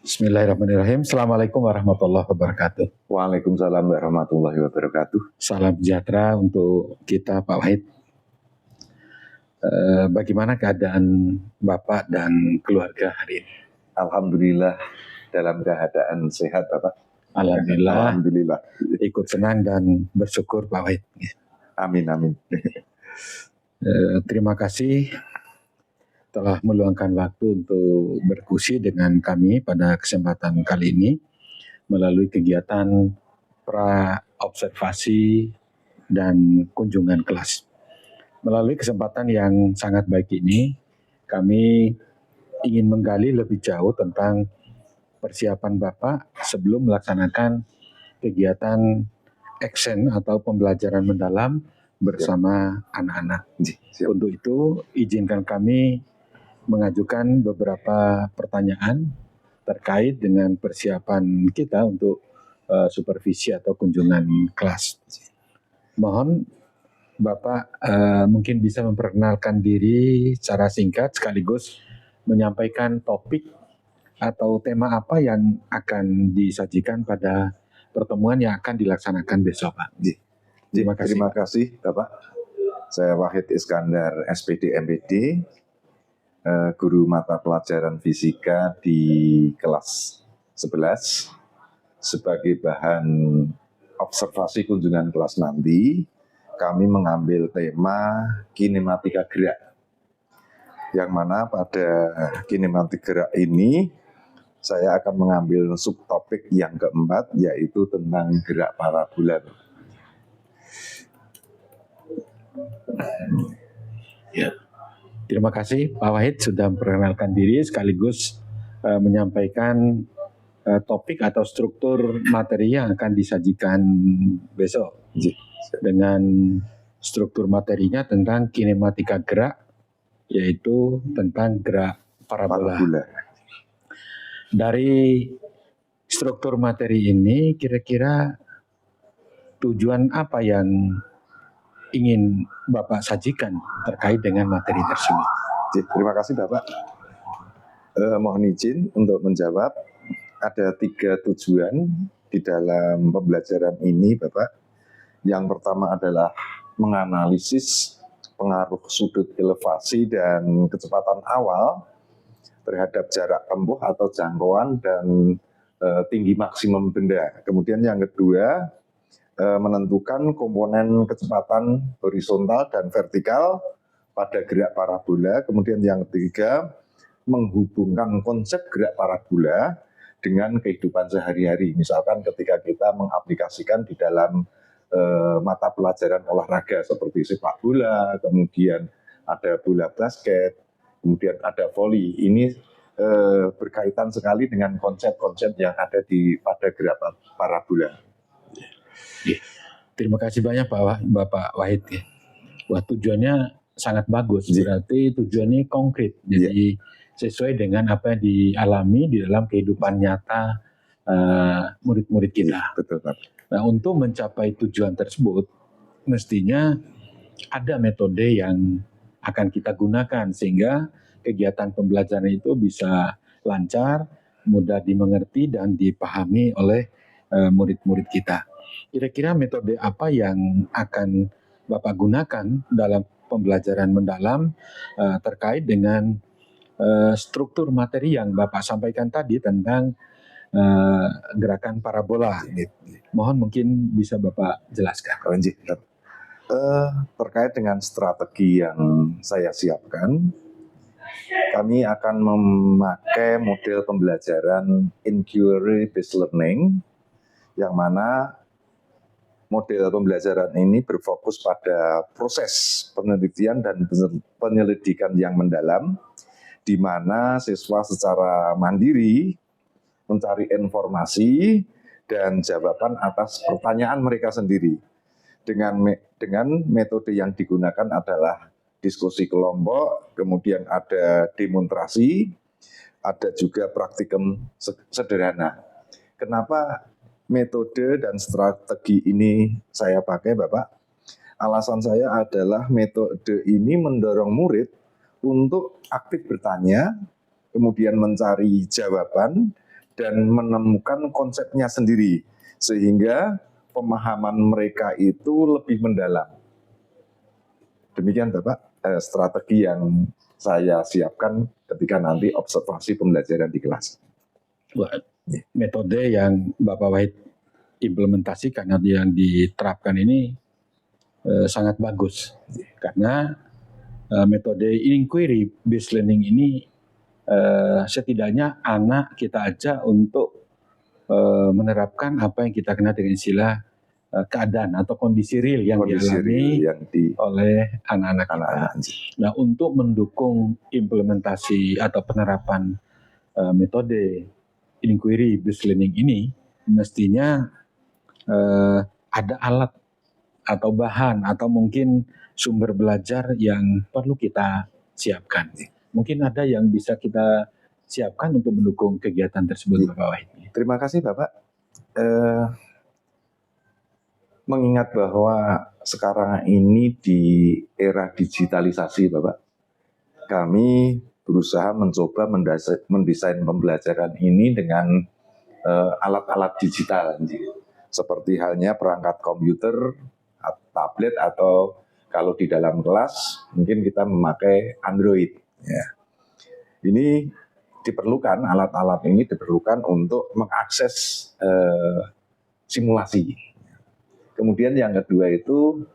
Bismillahirrahmanirrahim. Assalamualaikum warahmatullahi wabarakatuh. Waalaikumsalam warahmatullahi wabarakatuh. Salam sejahtera untuk kita, Pak Wahid. Bagaimana keadaan Bapak dan keluarga hari ini? Alhamdulillah dalam keadaan sehat, Bapak. Alhamdulillah. Ikut senang dan bersyukur, Pak Wahid. Amin, amin. Terima kasih telah meluangkan waktu untuk berdiskusi dengan kami pada kesempatan kali ini melalui kegiatan pra-observasi dan kunjungan kelas. Melalui kesempatan yang sangat baik ini, kami ingin menggali lebih jauh tentang persiapan Bapak sebelum melaksanakan kegiatan action atau pembelajaran mendalam bersama anak-anak. Untuk itu, izinkan kami mengajukan beberapa pertanyaan terkait dengan persiapan kita untuk supervisi atau kunjungan kelas. Mohon Bapak mungkin bisa memperkenalkan diri secara singkat sekaligus menyampaikan topik atau tema apa yang akan disajikan pada pertemuan yang akan dilaksanakan besok, Pak. Terima kasih, Bapak. Saya Wahid Iskandar, SPD MPD, guru mata pelajaran fisika di kelas 11. Sebagai bahan observasi kunjungan kelas nanti, kami mengambil tema kinematika gerak. Yang mana pada kinematika gerak ini, saya akan mengambil subtopik yang keempat, yaitu tentang gerak parabola. Ya. Terima kasih Pak Wahid sudah memperkenalkan diri sekaligus menyampaikan topik atau struktur materi yang akan disajikan besok. Dengan struktur materinya tentang kinematika gerak, yaitu tentang gerak parabola. Dari struktur materi ini kira-kira tujuan apa yang ingin Bapak sajikan terkait dengan materi tersebut? Terima kasih Bapak. Mohon izin untuk menjawab. Ada 3 tujuan di dalam pembelajaran ini Bapak. Yang pertama adalah menganalisis pengaruh sudut elevasi dan kecepatan awal terhadap jarak tempuh atau jangkauan dan tinggi maksimum benda. Kemudian yang kedua, menentukan komponen kecepatan horizontal dan vertikal pada gerak parabola. Kemudian yang ketiga, menghubungkan konsep gerak parabola dengan kehidupan sehari-hari. Misalkan ketika kita mengaplikasikan di dalam mata pelajaran olahraga seperti sepak bola, kemudian ada bola basket, kemudian ada voli. Ini berkaitan sekali dengan konsep-konsep yang ada pada gerak parabola. Terima kasih banyak Bapak Wahid. Wah, tujuannya sangat bagus, berarti tujuannya konkret. Jadi sesuai dengan apa yang dialami di dalam kehidupan nyata murid-murid kita. Betul, Pak. Nah, untuk mencapai tujuan tersebut, mestinya ada metode yang akan kita gunakan sehingga kegiatan pembelajaran itu bisa lancar, mudah dimengerti dan dipahami oleh murid-murid kita. Kira-kira metode apa yang akan Bapak gunakan dalam pembelajaran mendalam terkait dengan struktur materi yang Bapak sampaikan tadi tentang gerakan parabola. Mohon mungkin bisa Bapak jelaskan. Terkait dengan strategi yang saya siapkan, kami akan memakai model pembelajaran inquiry based learning, yang mana model pembelajaran ini berfokus pada proses penelitian dan penyelidikan yang mendalam, di mana siswa secara mandiri mencari informasi dan jawaban atas pertanyaan mereka sendiri. Dengan metode yang digunakan adalah diskusi kelompok, kemudian ada demonstrasi, ada juga praktikum sederhana. Kenapa metode dan strategi ini saya pakai, Bapak? Alasan saya adalah metode ini mendorong murid untuk aktif bertanya, kemudian mencari jawaban, dan menemukan konsepnya sendiri sehingga pemahaman mereka itu lebih mendalam. Demikian Bapak strategi yang saya siapkan ketika nanti observasi pembelajaran di kelas. Wah, metode yang Bapak Wahid implementasikan atau yang diterapkan ini sangat bagus, karena metode inquiry based learning ini setidaknya anak kita ajak untuk menerapkan apa yang kita kenal dengan istilah keadaan atau kondisi real yang dialami oleh anak-anak kita. Nah, untuk mendukung implementasi atau penerapan metode inquiry based learning ini, mestinya ada alat atau bahan atau mungkin sumber belajar yang perlu kita siapkan. Mungkin ada yang bisa kita siapkan untuk mendukung kegiatan tersebut, Bapak Wahid. Terima kasih Bapak. Mengingat bahwa sekarang ini di era digitalisasi Bapak, kami berusaha mencoba mendesain pembelajaran ini dengan alat-alat digital, seperti halnya perangkat komputer, tablet, atau kalau di dalam kelas mungkin kita memakai Android. Ya. Ini diperlukan, alat-alat ini diperlukan untuk mengakses simulasi. Kemudian yang kedua itu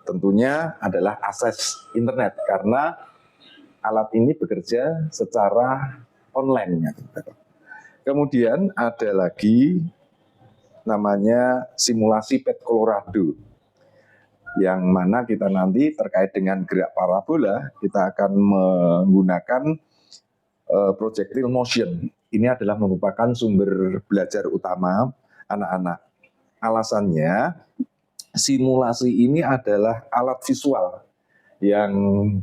tentunya adalah akses internet, karena alat ini bekerja secara online. Kemudian ada lagi namanya simulasi PET Colorado, yang mana kita nanti terkait dengan gerak parabola, kita akan menggunakan projectile motion. Ini adalah merupakan sumber belajar utama anak-anak. Alasannya, simulasi ini adalah alat visual yang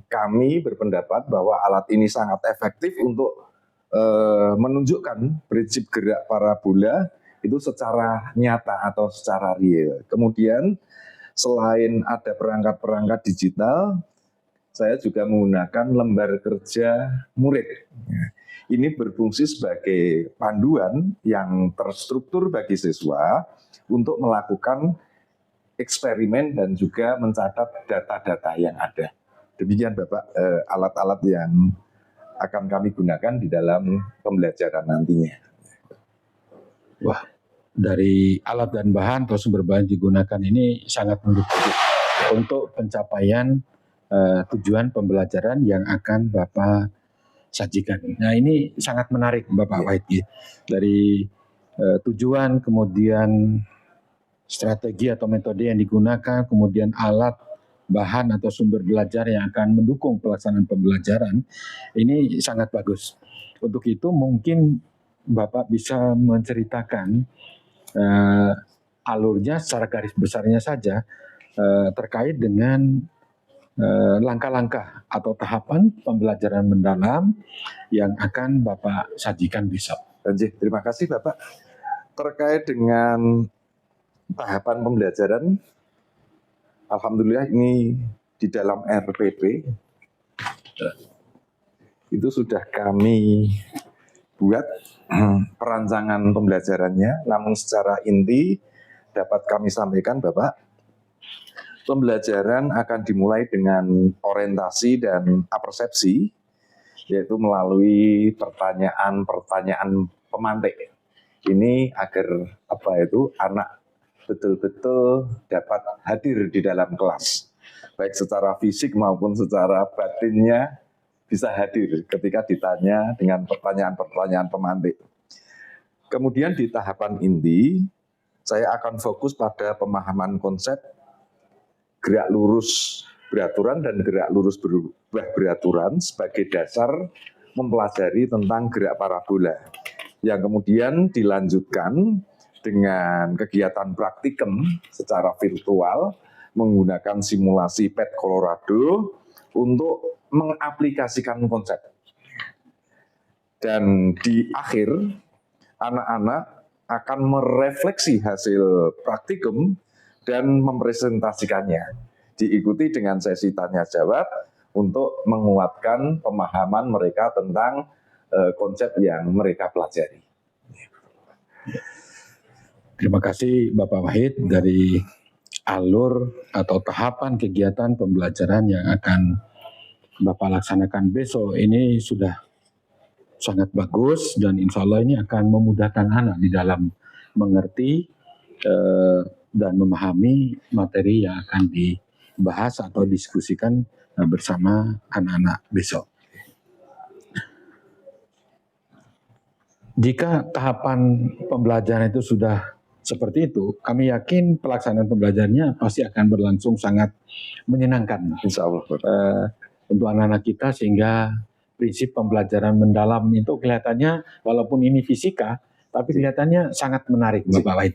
kami berpendapat bahwa alat ini sangat efektif untuk menunjukkan prinsip gerak parabola itu secara nyata atau secara real. Kemudian selain ada perangkat-perangkat digital, saya juga menggunakan lembar kerja murid. Ini berfungsi sebagai panduan yang terstruktur bagi siswa untuk melakukan eksperimen dan juga mencatat data-data yang ada. Demikian Bapak alat-alat yang akan kami gunakan di dalam pembelajaran nantinya. Wah, dari alat dan bahan atau sumber bahan digunakan ini sangat mendukung untuk pencapaian tujuan pembelajaran yang akan Bapak sajikan. Nah, ini sangat menarik Bapak Wahid. Dari tujuan, kemudian strategi atau metode yang digunakan, kemudian alat, bahan atau sumber belajar yang akan mendukung pelaksanaan pembelajaran, ini sangat bagus. Untuk itu mungkin Bapak bisa menceritakan alurnya secara garis besarnya saja terkait dengan langkah-langkah atau tahapan pembelajaran mendalam yang akan Bapak sajikan besok. Terima kasih Bapak. Terkait dengan tahapan pembelajaran, alhamdulillah ini di dalam RPP itu sudah kami buat perancangan pembelajarannya, namun secara inti dapat kami sampaikan Bapak, pembelajaran akan dimulai dengan orientasi dan apersepsi, yaitu melalui pertanyaan-pertanyaan pemantik. Ini agar anak betul-betul dapat hadir di dalam kelas, baik secara fisik maupun secara batinnya bisa hadir ketika ditanya dengan pertanyaan-pertanyaan pemantik. Kemudian di tahapan inti, saya akan fokus pada pemahaman konsep gerak lurus beraturan dan gerak lurus berubah beraturan sebagai dasar mempelajari tentang gerak parabola, yang kemudian dilanjutkan dengan kegiatan praktikum secara virtual menggunakan simulasi PET Colorado untuk mengaplikasikan konsep. Dan di akhir, anak-anak akan merefleksi hasil praktikum dan mempresentasikannya. Diikuti dengan sesi tanya jawab untuk menguatkan pemahaman mereka tentang konsep yang mereka pelajari. Terima kasih Bapak Wahid dari alur atau tahapan kegiatan pembelajaran yang akan Bapak laksanakan besok ini sudah sangat bagus dan insya Allah ini akan memudahkan anak di dalam mengerti dan memahami materi yang akan dibahas atau diskusikan bersama anak-anak besok. Jika tahapan pembelajaran itu sudah seperti itu, kami yakin pelaksanaan pembelajarannya pasti akan berlangsung sangat menyenangkan. Insya Allah. Untuk anak-anak kita sehingga prinsip pembelajaran mendalam itu kelihatannya walaupun ini fisika, tapi kelihatannya sangat menarik Bapak Wahid.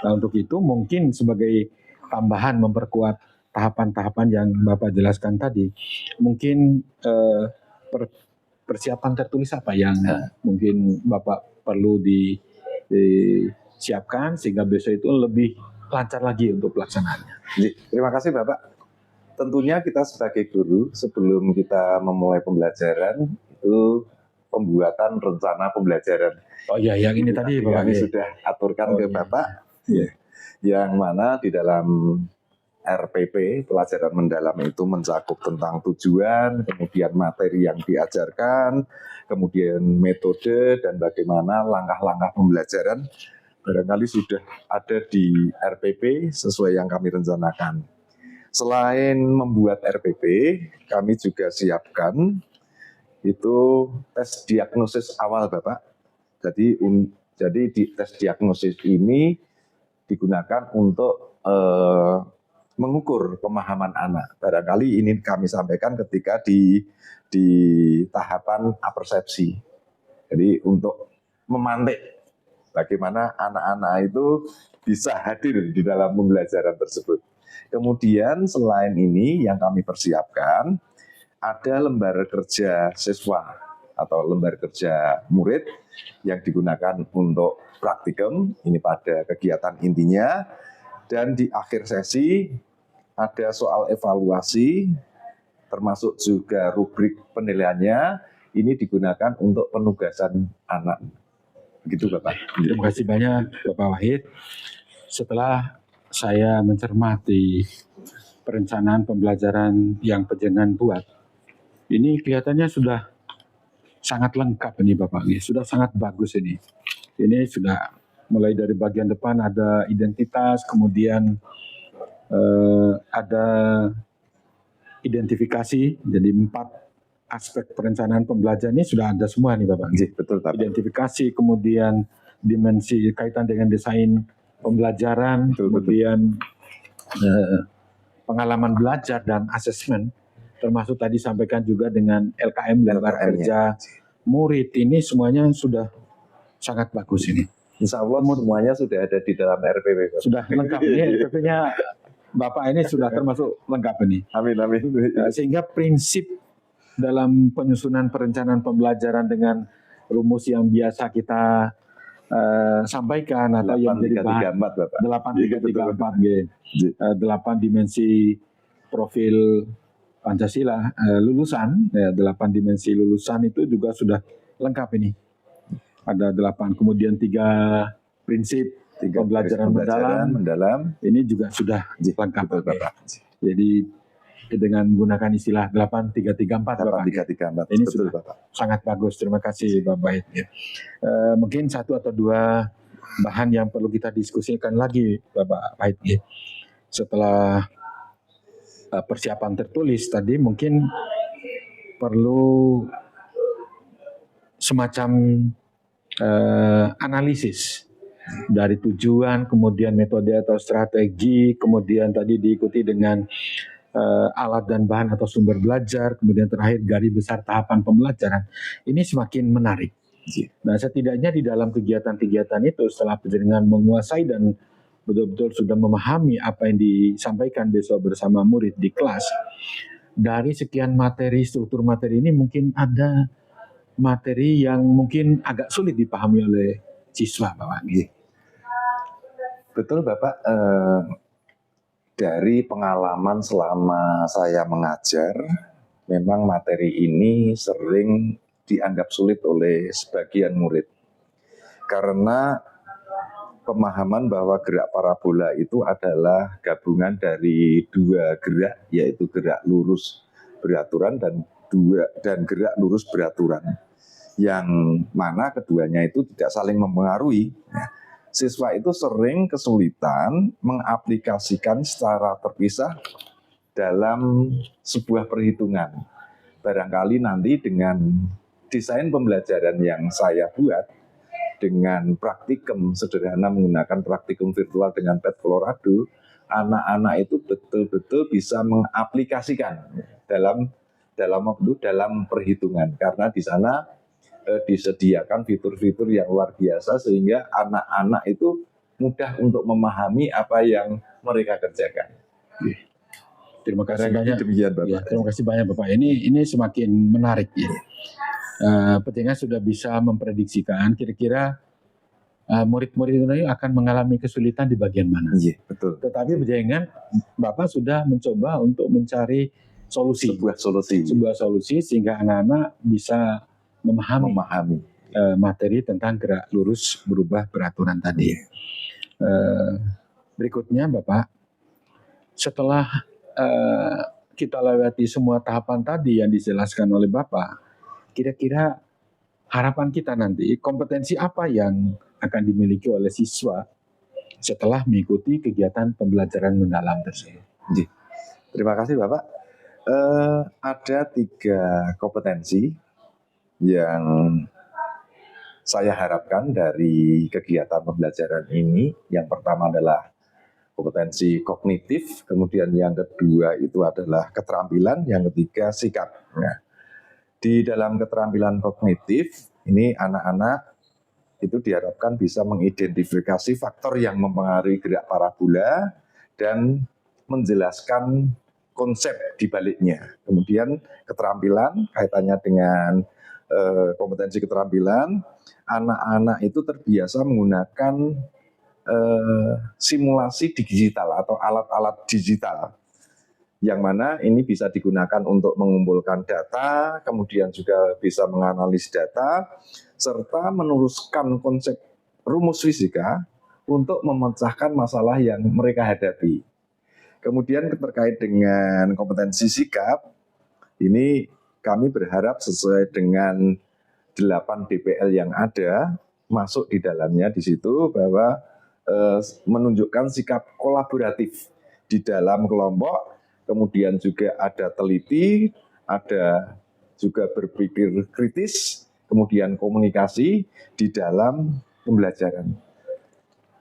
Nah untuk itu mungkin sebagai tambahan memperkuat tahapan-tahapan yang Bapak jelaskan tadi, mungkin persiapan tertulis apa yang mungkin Bapak perlu disiapkan sehingga besok itu lebih lancar lagi untuk pelaksanaannya. Terima kasih Bapak. Tentunya kita sebagai guru sebelum kita memulai pembelajaran itu pembuatan rencana pembelajaran. Oh iya, yang ini tadi Bapak kami sudah aturkan ke Bapak, yang mana di dalam RPP pelajaran mendalam itu mencakup tentang tujuan, kemudian materi yang diajarkan, kemudian metode dan bagaimana langkah-langkah pembelajaran barangkali sudah ada di RPP sesuai yang kami rencanakan. Selain membuat RPP, kami juga siapkan itu tes diagnosis awal Bapak. Jadi di tes diagnosis ini digunakan untuk mengukur pemahaman anak. Barangkali ini kami sampaikan ketika di tahapan apersepsi. Jadi untuk memantik bagaimana anak-anak itu bisa hadir di dalam pembelajaran tersebut. Kemudian selain ini yang kami persiapkan ada lembar kerja siswa atau lembar kerja murid yang digunakan untuk praktikum, ini pada kegiatan intinya, dan di akhir sesi ada soal evaluasi termasuk juga rubrik penilaiannya, ini digunakan untuk penugasan anak. Begitu Bapak. Terima kasih banyak Bapak Wahid. Setelah saya mencermati perencanaan pembelajaran yang penjenengan buat, ini kelihatannya sudah sangat lengkap ini Bapak, sudah sangat bagus ini. Ini sudah mulai dari bagian depan ada identitas, kemudian ada identifikasi, jadi 4 aspek perencanaan pembelajaran ini sudah ada semua nih Bapak. Betul Bapak. Identifikasi, kemudian dimensi kaitan dengan desain pembelajaran, kemudian pengalaman belajar dan asesmen, termasuk tadi sampaikan juga dengan LKM, lembar kerja murid, ini semuanya sudah sangat bagus ini. Insya Allah semuanya sudah ada di dalam RPP. Bapak. Sudah lengkap ini, RPP-nya Bapak ini sudah termasuk lengkap ini. Amin, amin. Sehingga prinsip dalam penyusunan perencanaan pembelajaran dengan rumus yang biasa kita sampaikan atau yang menjadi bahan 8334 8 dimensi profil Pancasila lulusan, 8 dimensi lulusan itu juga sudah lengkap ini. Ada 8, kemudian 3 prinsip pembelajaran mendalam. Ini juga sudah lengkap Bapak. Jadi dengan menggunakan istilah 8334 Bapak. 8334. Ini betul, sudah Bapak. Sangat bagus. Terima kasih Bapak. Mungkin 1 atau 2 bahan yang perlu kita diskusikan lagi Bapak Wahid. Setelah persiapan tertulis tadi mungkin perlu semacam analisis dari tujuan, kemudian metode atau strategi, kemudian tadi diikuti dengan alat dan bahan atau sumber belajar, kemudian terakhir garis besar tahapan pembelajaran. Ini semakin menarik. Nah, setidaknya di dalam kegiatan-kegiatan itu setelah penjenengan menguasai dan betul-betul sudah memahami apa yang disampaikan besok bersama murid di kelas, dari sekian materi, struktur materi ini mungkin ada materi yang mungkin agak sulit dipahami oleh siswa Bapak. Betul Bapak. Dari pengalaman selama saya mengajar, memang materi ini sering dianggap sulit oleh sebagian murid. Karena pemahaman bahwa gerak parabola itu adalah gabungan dari dua gerak, yaitu gerak lurus beraturan dan gerak lurus beraturan, yang mana keduanya itu tidak saling mempengaruhi. Siswa itu sering kesulitan mengaplikasikan secara terpisah dalam sebuah perhitungan. Barangkali nanti dengan desain pembelajaran yang saya buat, dengan praktikum sederhana menggunakan praktikum virtual dengan Pet Colorado, anak-anak itu betul-betul bisa mengaplikasikan dalam perhitungan, karena di sana disediakan fitur-fitur yang luar biasa sehingga anak-anak itu mudah untuk memahami apa yang mereka kerjakan. Terima kasih banyak. Demikian, Bapak. Ya, terima kasih banyak Bapak. Ini semakin menarik ya. Petingan sudah bisa memprediksikan kira-kira murid-murid ini akan mengalami kesulitan di bagian mana. Iya, betul. Tetapi jangan Bapak sudah mencoba untuk mencari Sebuah solusi sehingga anak-anak bisa memahami materi tentang gerak lurus berubah beraturan tadi. Berikutnya Bapak, setelah kita lewati semua tahapan tadi yang dijelaskan oleh Bapak, kira-kira harapan kita nanti, kompetensi apa yang akan dimiliki oleh siswa setelah mengikuti kegiatan pembelajaran mendalam tersebut? Terima kasih Bapak. Ada 3 kompetensi yang saya harapkan dari kegiatan pembelajaran ini. Yang pertama adalah kompetensi kognitif, kemudian yang kedua itu adalah keterampilan, yang ketiga sikap. Nah, di dalam keterampilan kognitif, ini anak-anak itu diharapkan bisa mengidentifikasi faktor yang mempengaruhi gerak parabola dan menjelaskan konsep di baliknya. Kemudian keterampilan, kaitannya dengan kompetensi keterampilan, anak-anak itu terbiasa menggunakan simulasi digital atau alat-alat digital, yang mana ini bisa digunakan untuk mengumpulkan data, kemudian juga bisa menganalisis data, serta meneruskan konsep rumus fisika untuk memecahkan masalah yang mereka hadapi. Kemudian terkait dengan kompetensi sikap, ini kami berharap sesuai dengan 8 DPL yang ada, masuk di dalamnya di situ bahwa menunjukkan sikap kolaboratif di dalam kelompok, kemudian juga ada teliti, ada juga berpikir kritis, kemudian komunikasi di dalam pembelajaran.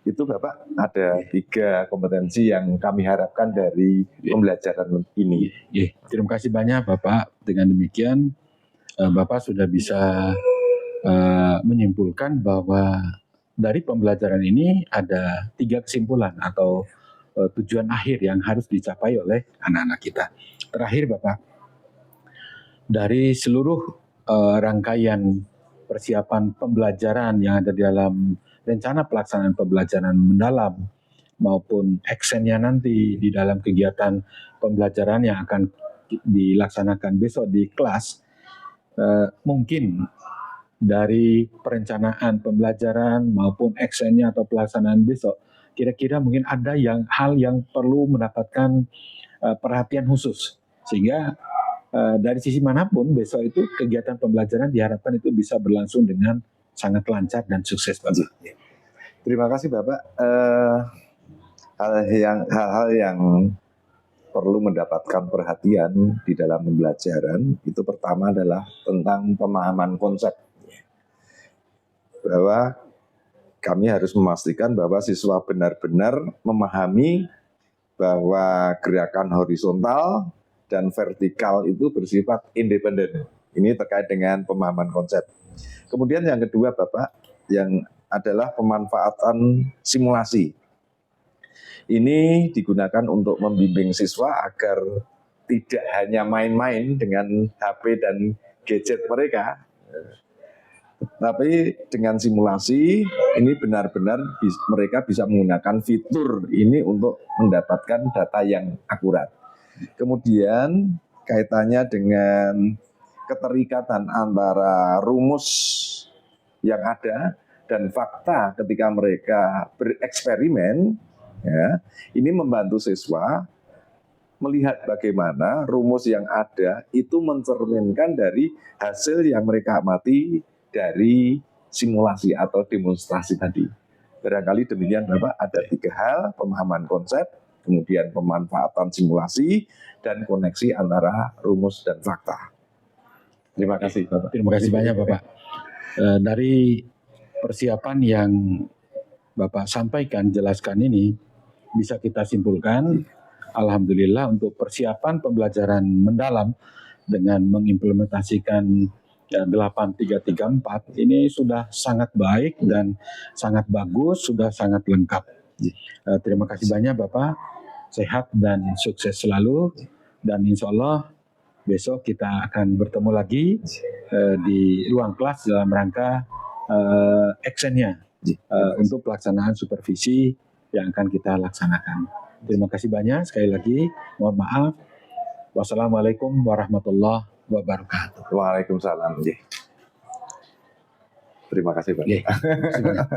Itu Bapak, ada 3 kompetensi yang kami harapkan dari pembelajaran ini. Terima kasih banyak Bapak. Dengan demikian Bapak sudah bisa menyimpulkan bahwa dari pembelajaran ini ada 3 kesimpulan atau tujuan akhir yang harus dicapai oleh anak-anak kita. Terakhir Bapak, dari seluruh rangkaian persiapan pembelajaran yang ada di dalam rencana pelaksanaan pembelajaran mendalam maupun actionnya nanti di dalam kegiatan pembelajaran yang akan dilaksanakan besok di kelas, mungkin dari perencanaan pembelajaran maupun actionnya atau pelaksanaan besok, kira-kira mungkin ada hal yang perlu mendapatkan perhatian khusus, sehingga dari sisi manapun besok itu kegiatan pembelajaran diharapkan itu bisa berlangsung dengan sangat lancar dan sukses Bapak. Terima kasih Bapak. Hal-hal yang perlu mendapatkan perhatian di dalam pembelajaran itu pertama adalah tentang pemahaman konsep, bahwa kami harus memastikan bahwa siswa benar-benar memahami bahwa gerakan horizontal dan vertikal itu bersifat independen. Ini terkait dengan pemahaman konsep. Kemudian yang kedua Bapak, yang adalah pemanfaatan simulasi. Ini digunakan untuk membimbing siswa agar tidak hanya main-main dengan HP dan gadget mereka, tapi dengan simulasi ini benar-benar mereka bisa menggunakan fitur ini untuk mendapatkan data yang akurat. Kemudian kaitannya dengan keterikatan antara rumus yang ada dan fakta ketika mereka bereksperimen, ya, ini membantu siswa melihat bagaimana rumus yang ada itu mencerminkan dari hasil yang mereka amati dari simulasi atau demonstrasi tadi. Barangkali demikian Bapak, ada 3 hal, pemahaman konsep, kemudian pemanfaatan simulasi, dan koneksi antara rumus dan fakta. Terima kasih Bapak. Terima kasih banyak Bapak. Dari persiapan yang Bapak sampaikan, jelaskan ini, bisa kita simpulkan, alhamdulillah untuk persiapan pembelajaran mendalam dengan mengimplementasikan 8334 ini sudah sangat baik dan sangat bagus, sudah sangat lengkap. Terima kasih banyak Bapak, sehat dan sukses selalu, dan insya Allah besok kita akan bertemu lagi di ruang kelas dalam rangka actionnya untuk pelaksanaan supervisi yang akan kita laksanakan. Terima kasih banyak sekali lagi. Mohon maaf. Wassalamualaikum warahmatullahi wabarakatuh. Waalaikumsalam. Terima kasih Pak. Terima kasih banyak.